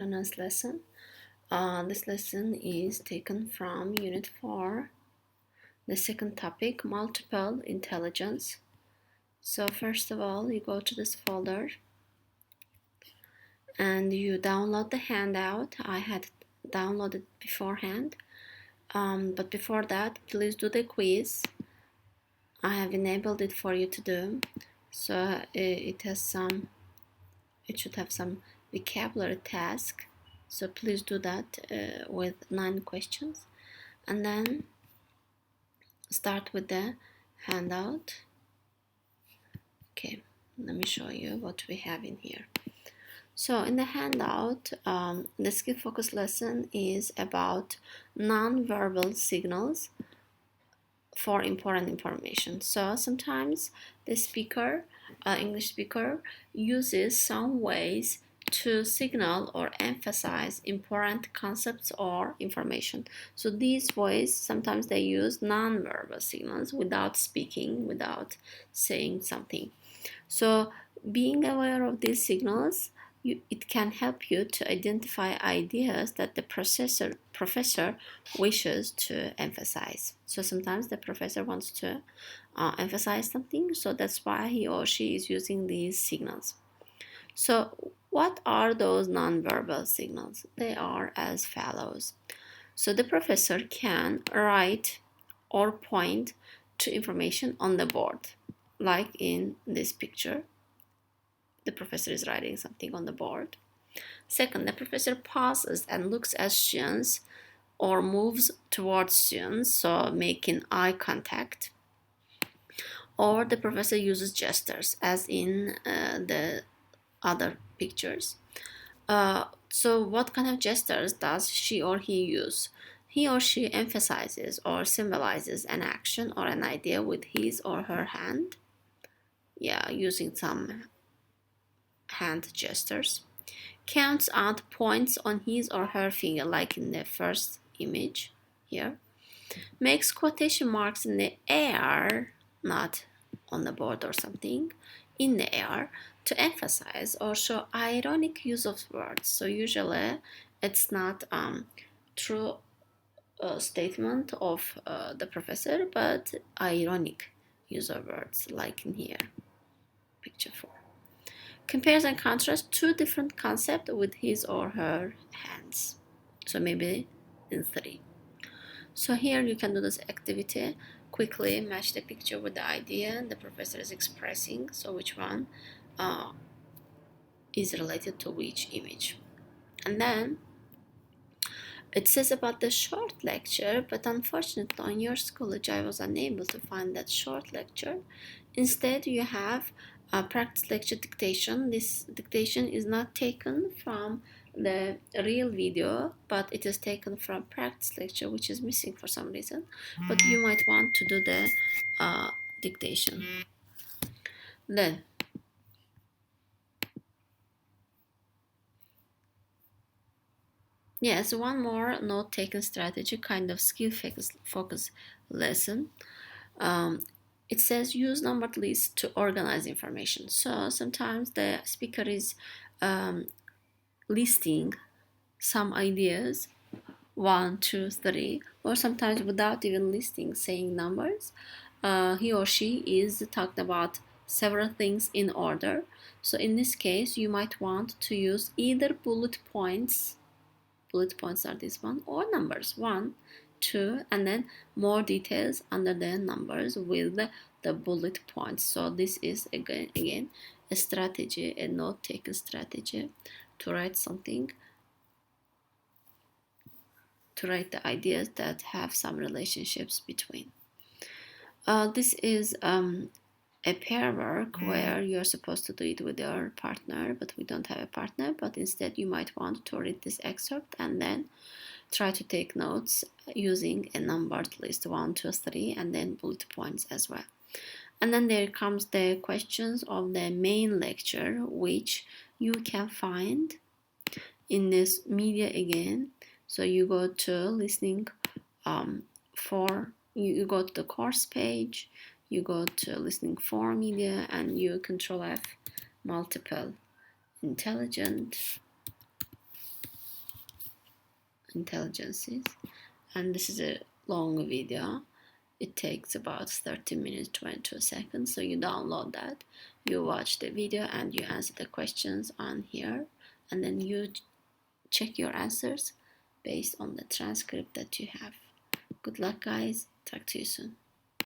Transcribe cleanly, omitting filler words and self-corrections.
Anna's lesson. This lesson is taken from Unit 4, the second topic, multiple intelligence. So first of all, you go to this folder and you download the handout. I had downloaded beforehand, but before that, please do the quiz. I have enabled it for you to do. So it should have some vocabulary task. So please do that with 9 questions. And then start with the handout. Okay, let me show you what we have in here. So in the handout, the skill focus lesson is about non-verbal signals for important information. So sometimes the speaker, English speaker, uses some ways to signal or emphasize important concepts or information. So these ways, sometimes they use non-verbal signals without speaking, without saying something. So being aware of these signals, it can help you to identify ideas that the professor wishes to emphasize. So sometimes the professor wants to emphasize something, so that's why he or she is using these signals. So what are those nonverbal signals? They are as follows. So the professor can write or point to information on the board, like in this picture. The professor is writing something on the board. Second, the professor pauses and looks at students or moves towards students, so making eye contact. Or the professor uses gestures, as in the other pictures. So what kind of gestures does she or he use? He or she emphasizes or symbolizes an action or an idea with his or her hand. Yeah, using some hand gestures. Counts out points on his or her finger, like in the first image here. Makes quotation marks in the air, not on the board or something, in the air, to emphasize or show ironic use of words. So usually it's not true statement of the professor, but ironic use of words, like in here, picture 4. Compares and contrasts two different concepts with his or her hands. So maybe in 3. So here you can do this activity. Quickly match the picture with the idea the professor is expressing. So which one is related to which image. And then it says about the short lecture, but unfortunately on your Schoology I was unable to find that short lecture. Instead you have a practice lecture dictation. This dictation is not taken from the real video, but it is taken from practice lecture, which is missing for some reason. But you might want to do the dictation. Then yes, one more note-taking strategy, kind of skill focus lesson. It says use numbered lists to organize information. So sometimes the speaker is listing some ideas, 1, 2, 3, or sometimes without even listing, saying numbers. He or she is talking about several things in order. So in this case, you might want to use either bullet points are this one, or numbers 1, 2, and then more details under the numbers with the bullet points. So this is again a strategy, a note-taking strategy to write something, to write the ideas that have some relationships between. This is a pair work where you're supposed to do it with your partner, but we don't have a partner. But instead you might want to read this excerpt and then try to take notes using a numbered list, 1, 2, 3, and then bullet points as well. And then there comes the questions of the main lecture, which you can find in this media again. So you go to listening you go to the course page, you go to listening for media, and you Control F multiple intelligent Intelligences, and this is a long video. It takes about 30 minutes 22 seconds, so you download that, you watch the video, and you answer the questions on here, and then you check your answers based on the transcript that you have. Good luck, guys. Talk to you soon.